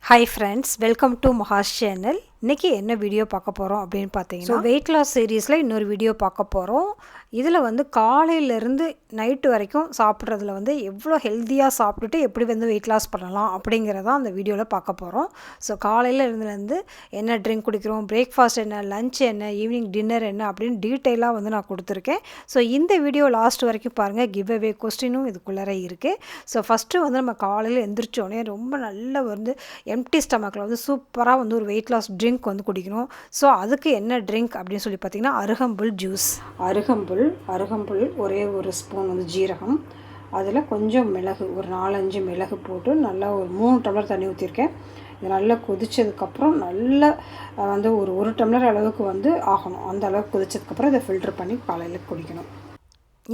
Hi friends, welcome to MAHA's channel. இன்றைக்கி என்ன video பார்க்க போகிறோம் அப்படின்னு பார்த்தீங்கன்னா வெயிட் லாஸ் சீரீஸில் இன்னொரு வீடியோ பார்க்க போகிறோம். இதில் வந்து காலையிலேருந்து நைட்டு வரைக்கும் சாப்பிட்றதுல வந்து எவ்வளோ ஹெல்த்தியாக சாப்பிட்டுட்டு எப்படி வந்து வெயிட் லாஸ் பண்ணலாம் அப்படிங்கிறத அந்த வீடியோவில் பார்க்க போகிறோம். ஸோ காலையில் இருந்துலேருந்து என்ன ட்ரிங்க் குடிக்கிறோம், பிரேக்ஃபாஸ்ட் என்ன, லஞ்ச் என்ன, ஈவினிங் டின்னர் என்ன அப்படின்னு டீட்டெயிலாக வந்து நான் கொடுத்துருக்கேன். ஸோ இந்த வீடியோ லாஸ்ட் வரைக்கும் பாருங்கள். கிவ் அவே கொஸ்டினும் இதுக்குள்ளே இருக்குது. ஸோ ஃபஸ்ட்டு வந்து நம்ம காலையில் எந்திரிச்சோடனே ரொம்ப நல்ல வந்து எம்டி ஸ்டமக்கில் வந்து சூப்பராக வந்து ஒரு வெயிட் லாஸ் ட்ரிங்க் வந்து குடிக்கணும். ஸோ அதுக்கு என்ன ட்ரிங்க் அப்படின்னு சொல்லி பார்த்திங்கன்னா அருகம்புல் ஜூஸ். அருகம்புல் ஒரே ஒரு ஸ்பூன் வந்து ஜீரகம், அதில் கொஞ்சம் மிளகு, ஒரு 4-5 மிளகு போட்டு நல்லா ஒரு 3 டம்ளர் தண்ணி ஊற்றிருக்கேன். இது நல்லா கொதித்ததுக்கப்புறம் நல்லா வந்து ஒரு டம்ளர் அளவுக்கு வந்து ஆகணும். அந்த அளவுக்கு கொதித்ததுக்கப்புறம் இதை ஃபில்டர் பண்ணி காலையில் குடிக்கணும்.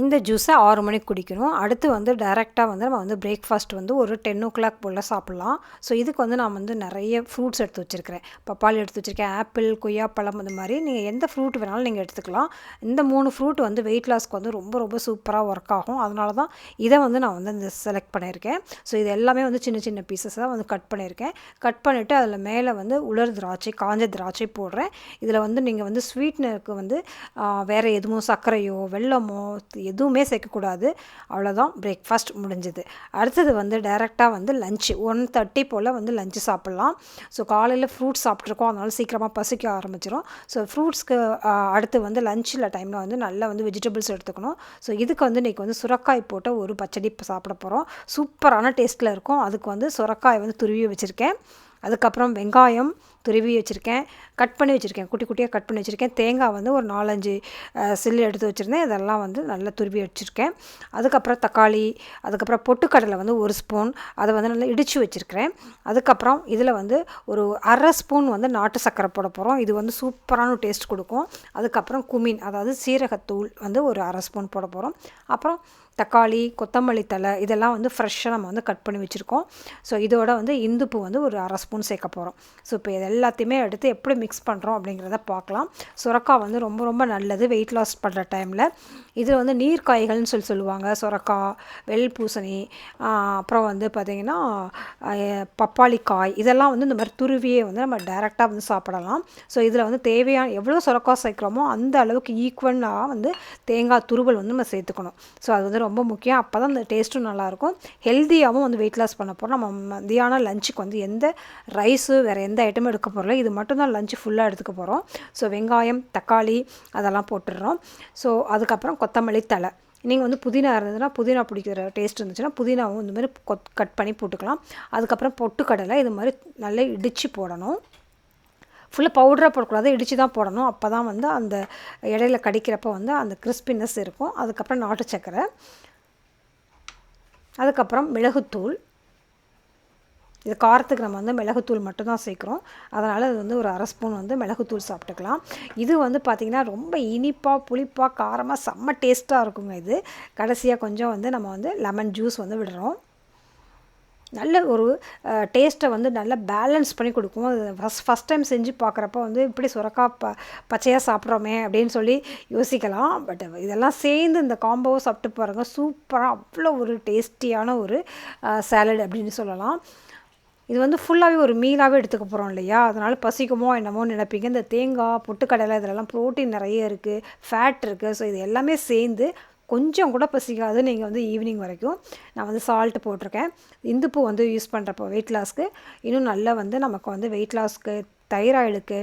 இந்த ஜூஸை 6 மணிக்கு குடிக்கணும். அடுத்து வந்து டைரெக்டாக வந்து நம்ம வந்து பிரேக்ஃபாஸ்ட் வந்து ஒரு 10 o'clock போல் சாப்பிட்லாம். ஸோ இதுக்கு வந்து நான் வந்து நிறைய ஃப்ரூட்ஸ் எடுத்து வச்சுருக்கிறேன். பப்பாளி எடுத்து வச்சுருக்கேன், ஆப்பிள், கொய்யாப்பழம், அந்த மாதிரி நீங்கள் எந்த ஃப்ரூட் வேணாலும் நீங்கள் எடுத்துக்கலாம். இந்த 3 ஃப்ரூட் வந்து வெயிட் லாஸ்க்கு வந்து ரொம்ப ரொம்ப சூப்பராக ஒர்க் ஆகும். அதனால தான் இதை வந்து நான் வந்து இந்த செலக்ட் பண்ணியிருக்கேன். ஸோ இது எல்லாமே வந்து சின்ன சின்ன பீசஸாக வந்து கட் பண்ணியிருக்கேன். கட் பண்ணிவிட்டு அதில் மேலே வந்து உலர் திராட்சை, காஞ்ச திராட்சை போடுறேன். இதில் வந்து நீங்கள் வந்து ஸ்வீட்னருக்கு வந்து வேறு எதுவும் சர்க்கரையோ வெல்லமோ எதுவுமே சேர்க்கக்கூடாது. அவ்வளோதான், பிரேக்ஃபாஸ்ட் முடிஞ்சுது. அடுத்தது வந்து டைரெக்டாக வந்து லஞ்சு 1:30 போல் வந்து லஞ்சு சாப்பிட்லாம். ஸோ காலையில் ஃப்ரூட்ஸ் சாப்பிட்ருக்கோம், அதனால சீக்கிரமாக பசிக்க ஆரம்பிச்சிடும். ஸோ ஃப்ரூட்ஸ்க்கு அடுத்து வந்து லஞ்சில் டைமில் வந்து நல்லா வந்து வெஜிடபிள்ஸ் எடுத்துக்கணும். ஸோ இதுக்கு வந்து இன்றைக்கி வந்து சுரக்காய் போட்ட ஒரு பச்சடி சாப்பிட போகிறோம். சூப்பரான டேஸ்ட்டில் இருக்கும். அதுக்கு வந்து சுரக்காய் வந்து துருவி வச்சுருக்கேன். அதுக்கப்புறம் வெங்காயம் துருவி வச்சுருக்கேன், கட் பண்ணி வச்சுருக்கேன், குட்டி குட்டியாக கட் பண்ணி வச்சுருக்கேன். தேங்காய் வந்து ஒரு 4-5 சில்லு எடுத்து வச்சுருந்தேன். இதெல்லாம் வந்து நல்லா துருவி வச்சுருக்கேன். அதுக்கப்புறம் தக்காளி, அதுக்கப்புறம் பொட்டுக்கடலை வந்து 1 ஸ்பூன், அதை வந்து நல்லா இடித்து வச்சுருக்கிறேன். அதுக்கப்புறம் இதில் வந்து ஒரு 1/2 ஸ்பூன் வந்து நாட்டு சர்க்கரை போட போகிறோம். இது வந்து சூப்பரான டேஸ்ட் கொடுக்கும். அதுக்கப்புறம் குமின், அதாவது சீரகத்தூள் வந்து ஒரு 1/2 ஸ்பூன் போட போகிறோம். அப்புறம் தக்காளி, கொத்தமல்லி தழை, இதெல்லாம் வந்து ஃப்ரெஷ்ஷாக நம்ம வந்து கட் பண்ணி வச்சுருக்கோம். ஸோ இதோட வந்து இந்துப்பு வந்து ஒரு 1/2 ஸ்பூன் சேர்க்க போகிறோம். ஸோ இப்போ இது எல்லாத்தையுமே எடுத்து எப்படி மிக்ஸ் பண்ணுறோம் அப்படிங்கிறத பார்க்கலாம். சுரக்காய் வந்து ரொம்ப ரொம்ப நல்லது வெயிட் லாஸ் பண்ணுற டைமில். இது வந்து நீர்க்காய்கள்னு சொல்லுவாங்க. சுரக்காய், வெள் பூசணி, அப்புறம் வந்து பார்த்திங்கன்னா பப்பாளிக்காய், இதெல்லாம் வந்து இந்த மாதிரி துருவியே வந்து நம்ம டைரெக்டாக வந்து சாப்பிடலாம். ஸோ இதில் வந்து தேவையான எவ்வளோ சுரக்காய் சேர்க்குறோமோ அந்த அளவுக்கு ஈக்குவலாக வந்து தேங்காய் துருவல் வந்து நம்ம சேர்த்துக்கணும். ஸோ அது வந்து ரொம்ப முக்கியம். அப்போ தான் அந்த டேஸ்ட்டும் நல்லாயிருக்கும். ஹெல்த்தியாகவும் வந்து வெயிட் லாஸ் பண்ண போகிறோம். நம்ம மதியான லஞ்சுக்கு வந்து எந்த ரைஸு வேறு எந்த ஐட்டமும் எடுக்க போகிறோம், இது மட்டும்தான் லஞ்சு ஃபுல்லாக எடுத்துக்க போகிறோம். ஸோ வெங்காயம், தக்காளி அதெல்லாம் போட்டுடுறோம். ஸோ அதுக்கப்புறம் கொத்தமல்லி தழை, நீங்கள் வந்து புதினா இருந்ததுன்னா, புதினா பிடிக்கிற டேஸ்ட் இருந்துச்சுன்னா புதினாவும் இந்த மாதிரி கட் பண்ணி போட்டுக்கலாம். அதுக்கப்புறம் பொட்டுக்கடலை இது மாதிரி நல்லா இடித்து போடணும். ஃபுல்லாக பவுடராக போடக்கூடாது, இடித்து தான் போடணும். அப்போ தான் வந்து அந்த இடையில கடிக்கிறப்போ வந்து அந்த கிறிஸ்பினஸ் இருக்கும். அதுக்கப்புறம் நாட்டு சர்க்கரை, அதுக்கப்புறம் மிளகுத்தூள். இது காரத்துக்கு நம்ம வந்து மிளகுத்தூள் மட்டும்தான் சேர்க்குறோம். அதனால் அது வந்து ஒரு 1/2 ஸ்பூன் வந்து மிளகுத்தூள் சாப்பிட்டுக்கலாம். இது வந்து பார்த்திங்கன்னா ரொம்ப இனிப்பாக, புளிப்பாக, காரமாக செம்ம டேஸ்ட்டாக இருக்குங்க. இது கடைசியாக கொஞ்சம் வந்து நம்ம வந்து லெமன் ஜூஸ் வந்து விடுறோம். நல்ல ஒரு டேஸ்ட்டை வந்து நல்லா பேலன்ஸ் பண்ணி கொடுக்கும். அது ஃபஸ்ட் டைம் செஞ்சு பார்க்குறப்ப வந்து இப்படி சுரக்காய் பச்சையாக சாப்பிட்றோமே அப்படின்னு சொல்லி யோசிக்கலாம். பட் இதெல்லாம் சேர்ந்து இந்த காம்போவை சாப்பிட்டு பாருங்கள், சூப்பராக அவ்வளோ ஒரு டேஸ்டியான ஒரு சாலட் அப்படின்னு சொல்லலாம். இது வந்து ஃபுல்லாகவே ஒரு மீலாகவே எடுத்துக்க போகிறோம் இல்லையா, அதனால் பசிக்குமோ என்னமோ நினைப்பீங்க. இந்த தேங்காய், பொட்டுக்கடலை இதெல்லாம் ப்ரோட்டீன் நிறைய இருக்குது, ஃபேட் இருக்குது. ஸோ இது எல்லாமே சேர்ந்து கொஞ்சம் கூட பசிக்காது நீங்கள் வந்து ஈவினிங் வரைக்கும். நான் வந்து சால்ட்டு போட்டிருக்கேன். இந்துப்பு வந்து யூஸ் பண்ணுறப்போ வெயிட் லாஸ்க்கு இன்னும் நல்லா வந்து நமக்கு வந்து வெயிட் லாஸ்க்கு, தைராய்டுக்கு,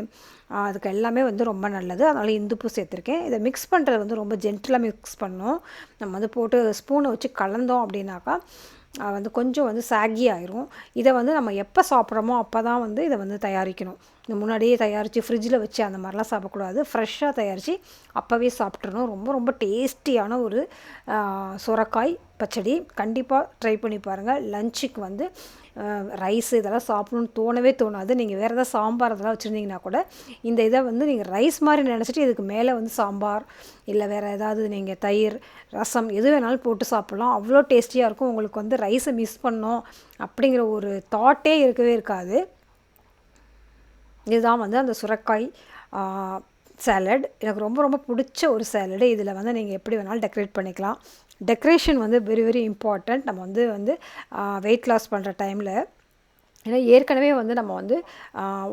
அதுக்கு எல்லாமே வந்து ரொம்ப நல்லது. அதனால் இந்துப்பு சேர்த்துருக்கேன். இதை மிக்ஸ் பண்ணுறது வந்து ரொம்ப ஜென்டிலாக மிக்ஸ் பண்ணணும். நம்ம வந்து போட்டு ஸ்பூனை வச்சு கலந்தோம் அப்படின்னாக்கா வந்து கொஞ்சம் வந்து சாகி ஆயிரும். இதை வந்து நம்ம எப்போ சாப்பிட்றோமோ அப்போ தான் வந்து இதை வந்து தயாரிக்கணும். இந்த முன்னாடியே தயாரித்து ஃப்ரிட்ஜில் வச்சு அந்த மாதிரிலாம் சாப்பிடக்கூடாது. ஃப்ரெஷ்ஷாக தயாரித்து அப்போவே சாப்பிட்றணும். ரொம்ப ரொம்ப டேஸ்டியான ஒரு சுரக்காய் பச்சடி கண்டிப்பாக ட்ரை பண்ணி பாருங்கள். லஞ்சுக்கு வந்து ரைஸ் இதெல்லாம் சாப்பிடணும்னு தோணவே தோணாது. நீங்கள் வேறு ஏதாவது சாம்பார் அதெல்லாம் வச்சுருந்தீங்கன்னா கூட இந்த இதை வந்து நீங்கள் ரைஸ் மாதிரி நினச்சிட்டு இதுக்கு மேலே வந்து சாம்பார் இல்லை வேறு ஏதாவது நீங்கள் தயிர், ரசம் எது வேணாலும் போட்டு சாப்பிட்லாம். அவ்வளோ டேஸ்டியாக இருக்கும். உங்களுக்கு வந்து ரைஸை மிஸ் பண்ணோம் அப்படிங்கிற ஒரு தாட்டே இருக்கவே இருக்காது. இதுதான் வந்து அந்த சுரக்காய் சாலட். எனக்கு ரொம்ப ரொம்ப பிடிச்ச ஒரு சாலடு. இதில் வந்து நீங்கள் எப்படி வேணாலும் டெக்கரேட் பண்ணிக்கலாம். டெக்கரேஷன் வந்து வெரி வெரி இம்பார்ட்டண்ட். நம்ம வந்து வெயிட் லாஸ் பண்ணுற டைமில் ஏன்னா ஏற்கனவே வந்து நம்ம வந்து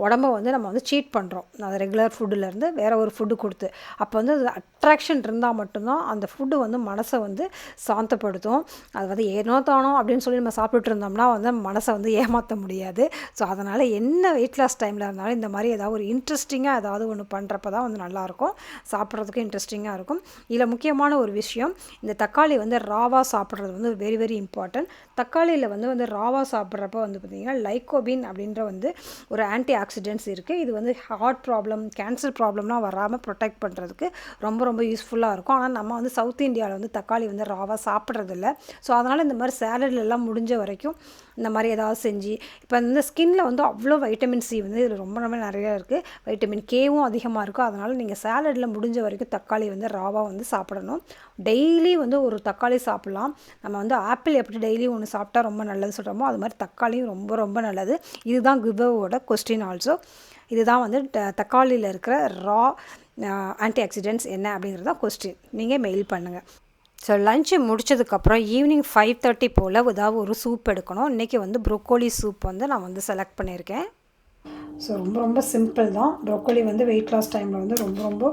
உடம்ப வந்து நம்ம வந்து சீட் பண்ணுறோம் அது ரெகுலர் ஃபுட்டுலேருந்து வேறு ஒரு ஃபுட்டு கொடுத்து. அப்போ வந்து அது அட்ராக்ஷன் இருந்தால் மட்டும்தான் அந்த ஃபுட்டு வந்து மனசை வந்து சாந்தப்படுத்தும். அது வந்து ஏனோ தானோ அப்படின்னு சொல்லி நம்ம சாப்பிட்டுட்டு இருந்தோம்னா வந்து மனசை வந்து ஏமாற்ற முடியாது. ஸோ அதனால் என்ன வெயிட் லாஸ் டைமில் இருந்தாலும் இந்த மாதிரி ஏதாவது ஒரு இன்ட்ரெஸ்டிங்காக ஏதாவது ஒன்று பண்ணுறப்ப தான் வந்து நல்லாயிருக்கும், சாப்பிட்றதுக்கு இன்ட்ரெஸ்டிங்காக இருக்கும். இதில் முக்கியமான ஒரு விஷயம், இந்த தக்காளி வந்து ராவாக சாப்பிட்றது வந்து வெரி வெரி இம்பார்ட்டன்ட். தக்காளியில் வந்து ராவாக சாப்பிட்றப்ப வந்து பார்த்திங்கன்னா லைகோபின் அப்படின்ற வந்து ஒரு ஆன்டி ஆக்சிடென்ட்ஸ் இருக்குது. இது வந்து ஹார்ட் ப்ராப்ளம், கேன்சர் ப்ராப்ளம்லாம் வராமல் ப்ரொடெக்ட் பண்ணுறதுக்கு ரொம்ப ரொம்ப யூஸ்ஃபுல்லாக இருக்கும். ஆனால் நம்ம வந்து சவுத் இந்தியாவில் வந்து தக்காளி வந்து ராவாக சாப்பிட்றதில்ல. ஸோ அதனால் இந்த மாதிரி சேலட்லலாம் முடிஞ்ச வரைக்கும் இந்த மாதிரி ஏதாவது செஞ்சு, இப்போ இந்த ஸ்கின்னில் வந்து அவ்வளோ வைட்டமின் சி வந்து இதில் ரொம்ப ரொம்ப நிறையா இருக்குது, வைட்டமின் கேவும் அதிகமாக இருக்கும். அதனால் நீங்கள் சேலடில் முடிஞ்ச வரைக்கும் தக்காளி வந்து ராவாக வந்து சாப்பிடணும். டெய்லி வந்து ஒரு தக்காளி சாப்பிட்லாம். நம்ம வந்து ஆப்பிள் எப்படி டெய்லி ஒன்று சாப்பிட்டா ரொம்ப நல்லது சொல்கிறோமோ அது மாதிரி தக்காளியும் ரொம்ப ரொம்ப நல்லது. இதுதான் கிவ்அவோட கொஸ்டின் ஆல்சோ. இதுதான் வந்து தக்காளியில் இருக்கிற ரா ஆன்டி ஆக்சிடென்ட்ஸ் என்ன அப்படிங்கிறது தான் கொஸ்டின். நீங்கள் மெயில் பண்ணுங்கள். ஸோ லஞ்சு முடித்ததுக்கப்புறம் ஈவினிங் 5:30 போல் ஏதாவது ஒரு சூப் எடுக்கணும். இன்றைக்கி வந்து ப்ரொக்கோலி சூப் வந்து நான் வந்து செலக்ட் பண்ணியிருக்கேன். ஸோ ரொம்ப ரொம்ப சிம்பிள் தான். ப்ரொக்கோலி வந்து வெயிட் லாஸ் டைமில் வந்து ரொம்ப ரொம்ப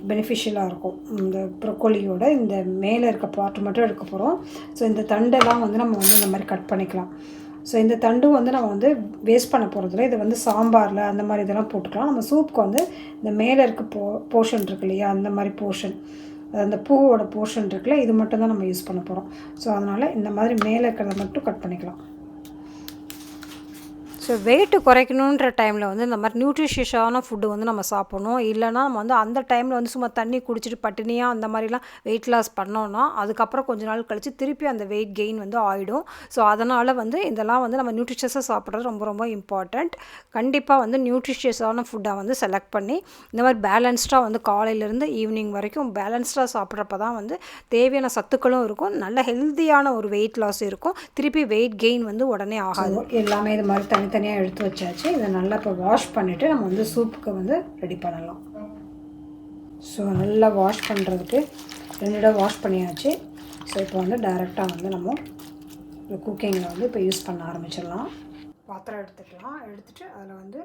பெனிஃபிஷியலாக இருக்கும். இந்த ப்ரொக்கோலியோட இந்த மேலே இருக்க பார்ட் மட்டும் எடுக்க போகிறோம். ஸோ இந்த தண்டெல்லாம் வந்து நம்ம வந்து இந்த மாதிரி கட் பண்ணிக்கலாம். ஸோ இந்த தண்டும் வந்து நம்ம வந்து வேஸ்ட் பண்ண போகிறதில்ல. இதை வந்து சாம்பாரில் அந்த மாதிரி இதெல்லாம் போட்டுக்கலாம். நம்ம சூப்புக்கு வந்து இந்த மேலே இருக்க போர்ஷன் இருக்கு இல்லையா, அந்த மாதிரி போர்ஷன், அந்த பூவோட போர்ஷன் இருக்குல்ல, இது மட்டும் தான் நம்ம யூஸ் பண்ண போகிறோம். ஸோ அதனால் இந்த மாதிரி மேலே இருக்கிறத மட்டும் கட் பண்ணிக்கலாம். ஸோ வெயிட்டு குறைக்கணுன்ற டைமில் வந்து இந்த மாதிரி நியூட்ரிஷியஸான ஃபுட்டு வந்து நம்ம சாப்பிட்ணும். இல்லைனா நம்ம வந்து அந்த டைமில் வந்து சும்மா தண்ணி குடிச்சிட்டு பட்டினியாக அந்த மாதிரிலாம் வெயிட் லாஸ் பண்ணோன்னா அதுக்கப்புறம் கொஞ்ச நாள் கழித்து திருப்பி அந்த வெயிட் கெயின் வந்து ஆகிடும். ஸோ அதனால் வந்து இதெல்லாம் வந்து நம்ம நியூட்ரிஷியஸாக சாப்பிட்றது ரொம்ப ரொம்ப இம்பார்ட்டண்ட். கண்டிப்பாக வந்து நியூட்ரிஷியஸான ஃபுட்டாக வந்து செலக்ட் பண்ணி இந்த மாதிரி பேலன்ஸ்டாக வந்து காலையிலேருந்து ஈவினிங் வரைக்கும் பேலன்ஸ்டாக சாப்பிட்றப்ப தான் வந்து தேவையான சத்துக்களும் இருக்கும், நல்ல ஹெல்த்தியான ஒரு வெயிட் லாஸ் இருக்கும், திருப்பி வெயிட் கெயின் வந்து உடனே ஆகாது. எல்லாமே இது மாதிரி தனியாக எடுத்து வச்சாச்சு. இதை நல்லா இப்போ வாஷ் பண்ணிவிட்டு நம்ம வந்து சூப்புக்கு வந்து ரெடி பண்ணலாம். ஸோ நல்லா வாஷ் பண்ணுறதுக்கு 2 தடவை வாஷ் பண்ணியாச்சு. ஸோ இப்போ வந்து டைரெக்டாக வந்து நம்ம இந்த குக்கிங்கில் வந்து இப்போ யூஸ் பண்ண ஆரம்பிச்சிடலாம். பாத்திரம் எடுத்துக்கலாம். எடுத்துகிட்டு அதில் வந்து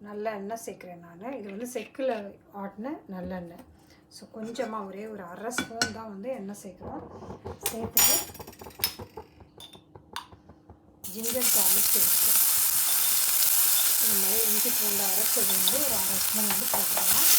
நல்ல எண்ணெய் சேர்க்குறேன் நான். இது வந்து செக்கில் ஆட்டின நல்லெண்ணெய். ஸோ கொஞ்சமாக ஒரே ஒரு 1/2 ஸ்பூன் தான் வந்து எண்ணெய் சேர்க்குறோம். சேர்த்துட்டு ஜிஞ்சர் கார்லிக் பேஸ்ட்டு இந்த மாதிரி இஞ்சி பூண்டு அரைச்சது வந்து ஒரு 1/2 ஸ்பூன் வந்து போட்டுக்கலாம்.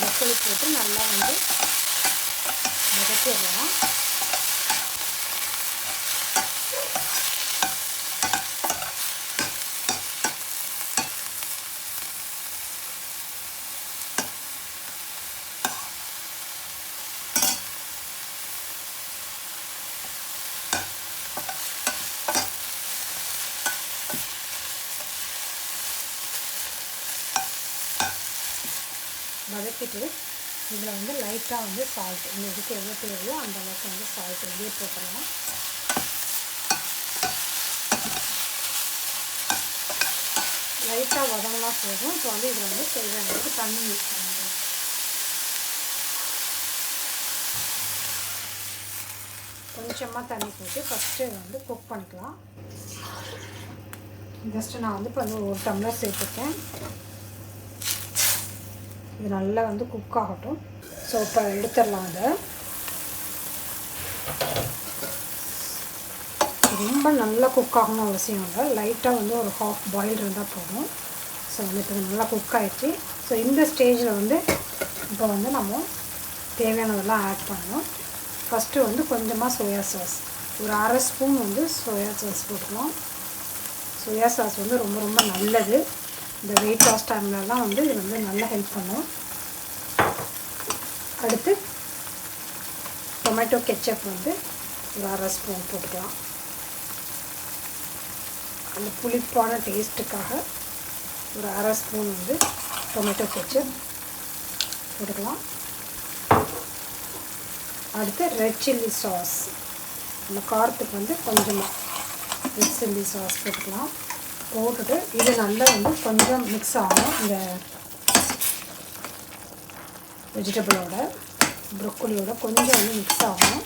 ப்ரொக்கோலி போட்டு நல்லா வந்து வதக்கிடலாம். வதக்கிட்டு இதில் வந்து லைட்டாக வந்து சால்ட், இந்த இதுக்கு எவ்வளோ தேவையோ அந்த அளவுக்கு வந்து சால்ட் இதே போட்டுடலாம். லைட்டாக வதங்கினா போதும். இப்போ வந்து இதில் வந்து தேவையான அளவுக்கு தண்ணி யூஸ் பண்ணுறோம். கொஞ்சமாக தண்ணி போட்டு ஃபஸ்ட்டு வந்து குக் பண்ணிக்கலாம். ஜஸ்ட்டு நான் வந்து இப்போ வந்து 1 டம்ளர் சேர்த்துருக்கேன். இது நல்லா வந்து குக் ஆகட்டும். ஸோ இப்போ எடுத்துடலாம். அதை ரொம்ப நல்லா குக் ஆகணும் அவசியம் இல்லை, லைட்டாக வந்து ஒரு ஹாஃப் பாயில் இருந்தால் போதும். ஸோ வந்து இப்போ நல்லா குக் ஆகிடுச்சு. ஸோ இந்த ஸ்டேஜில் வந்து இப்போ வந்து நம்ம தேவையானதெல்லாம் ஆட் பண்ணணும். ஃபஸ்ட்டு வந்து கொஞ்சமாக சோயா சாஸ், ஒரு 1/2 ஸ்பூன் வந்து சோயா சாஸ் போட்டுக்கலாம். சோயா சாஸ் வந்து ரொம்ப ரொம்ப நல்லது. இந்த வெயிட் லாஸ் டைம்லலாம் வந்து இது வந்து நல்லா ஹெல்ப் பண்ணும். அடுத்து டொமேட்டோ கெச்சப் வந்து ஒரு 1/2 ஸ்பூன் போட்டுக்கலாம். அந்த புளிப்பான டேஸ்ட்டுக்காக ஒரு அரை ஸ்பூன் வந்து டொமேட்டோ கெச்சப் போட்டுக்கலாம். அடுத்து ரெட் சில்லி சாஸ், நம்ம காரத்துக்கு வந்து கொஞ்சமாக ரெட் சில்லி சாஸ் போட்டுக்கலாம். போட்டுட்டு இது நல்லா வந்து கொஞ்சம் மிக்ஸ் ஆகும் இந்த வெஜிடபிளோட, ப்ரொக்கோலியோட கொஞ்சம் வந்து மிக்ஸ் ஆகும்.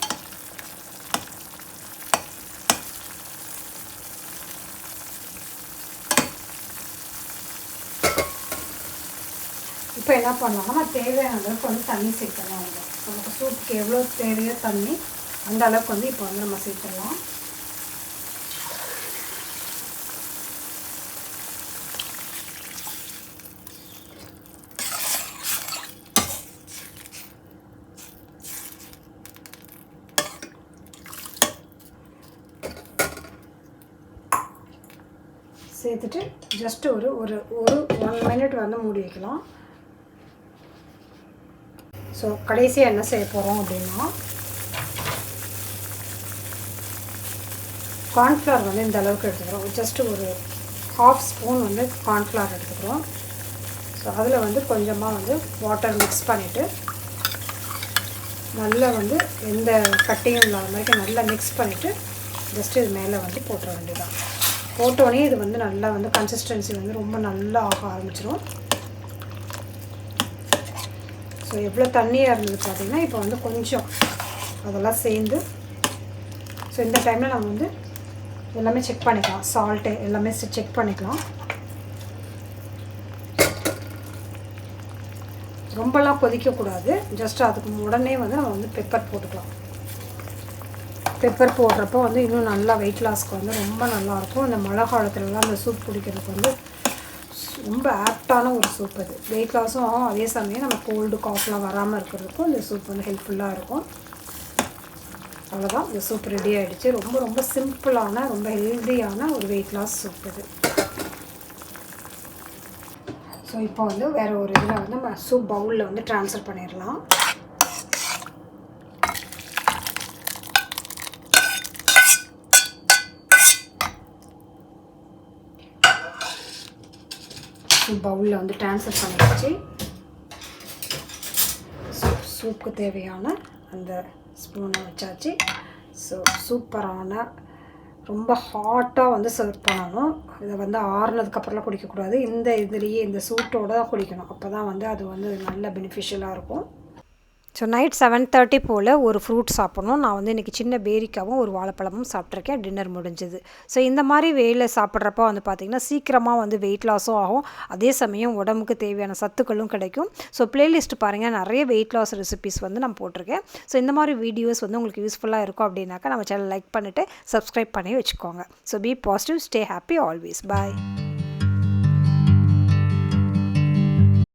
இப்போ என்ன பண்ணலாம்னா தேவையான அளவுக்கு வந்து தண்ணி சேர்த்துடலாம். வந்து நமக்கு சூப்புக்கு எவ்வளோ தேவையோ தண்ணி அந்த அளவுக்கு வந்து இப்போ வந்து நம்ம சேர்த்துடலாம். சேர்த்துட்டு ஜஸ்ட்டு ஒரு ஒரு ஒரு 1 மினிட் வந்து மூடி வைக்கலாம். ஸோ கடைசியாக என்ன செய்ய போகிறோம் அப்படின்னா கார்ன்ஃப்ளவர் வந்து இந்த அளவுக்கு எடுத்துக்கிறோம். ஜஸ்ட்டு ஒரு 1/2 ஸ்பூன் வந்து கார்ன்ஃப்ளவர் எடுத்துக்கிறோம். ஸோ அதில் வந்து கொஞ்சமாக வந்து வாட்டர் மிக்ஸ் பண்ணிவிட்டு நல்லா வந்து எந்த கட்டியும் இல்லாத மாதிரி நல்லா மிக்ஸ் பண்ணிவிட்டு ஜஸ்ட்டு இது மேலே வந்து போட்டுற வேண்டியதான். போட்டோடனே இது வந்து நல்லா வந்து கன்சிஸ்டன்சி வந்து ரொம்ப நல்லா ஆக ஆரம்பிச்சிடும். ஸோ எவ்வளோ தண்ணியாக இருந்தது பார்த்திங்கன்னா இப்போ வந்து கொஞ்சம் அதெல்லாம் சேர்ந்து, ஸோ இந்த டைமில் நம்ம வந்து எல்லாமே செக் பண்ணிக்கலாம். சால்ட்டு எல்லாமே செக் பண்ணிக்கலாம். ரொம்பலாம் கொதிக்கக்கூடாது. ஜஸ்ட் அதுக்கு உடனே வந்து நம்ம வந்து பெப்பர் போட்டுக்கலாம். பெப்பர் போடுறப்போ வந்து இன்னும் நல்லா வெயிட் லாஸ்க்கு வந்து ரொம்ப நல்லாயிருக்கும். இந்த மழை காலத்துலலாம் அந்த சூப் குடிக்கிறதுக்கு வந்து ரொம்ப ஆப்டான ஒரு சூப் அது. வெயிட் லாஸும் ஆகும், அதே சமயம் நம்ம கோல்டு காஃப்லாம் வராமல் இருக்கிறதுக்கும் இந்த சூப் வந்து ஹெல்ப்ஃபுல்லாக இருக்கும். அவ்வளோதான், இந்த சூப் ரெடி ஆகிடுச்சு. ரொம்ப ரொம்ப சிம்பிளான ரொம்ப ஹெல்த்தியான ஒரு வெயிட் லாஸ் சூப் இது. ஸோ இப்போ வந்து வேறு ஒரு இதில் வந்து நம்ம சூப் பவுலில் வந்து ட்ரான்ஸ்ஃபர் பண்ணிடலாம். பவுலில் வந்து ட்ரான்ஸ்ஃபர் பண்ணிடுச்சு. சூப்புக்கு தேவையான அந்த ஸ்பூனை வச்சாச்சு. ஸோ சூப்பரான ரொம்ப ஹாட்டாக வந்து சர்வ் பண்ணணும். இதை வந்து ஆறுனதுக்கப்புறம்லாம் குடிக்கக்கூடாது. இந்த இதுலேயே இந்த சூட்டோடு தான் குடிக்கணும். அப்போ தான் வந்து அது வந்து நல்ல பெனிஃபிஷியலாக இருக்கும். ஸோ நைட் 7:30 போல் ஒரு ஃப்ரூட் சாப்பிட்ணும். நான் வந்து இன்றைக்கி சின்ன பேரிக்காவும் ஒரு வாழைப்பழமும் சாப்பிட்ருக்கேன். டின்னர் முடிஞ்சது. ஸோ இந்த மாதிரி வேலை சாப்பிட்றப்ப வந்து பார்த்திங்கன்னா சீக்கிரமாக வந்து வெயிட் லாஸும் ஆகும், அதே சமயம் உடம்புக்கு தேவையான சத்துக்களும் கிடைக்கும். ஸோ ப்ளேலிஸ்ட் பாருங்கள், நிறைய வெயிட் லாஸ் ரெசிபிஸ் வந்து நான் போட்டிருக்கேன். ஸோ இந்த மாதிரி வீடியோஸ் வந்து உங்களுக்கு யூஸ்ஃபுல்லாக இருக்கும் அப்படின்னாக்கா நம்ம சேனல் லைக் பண்ணிவிட்டு சப்ஸ்கிரைப் பண்ணி வச்சுக்கோங்க. So be positive, stay happy always. Bye.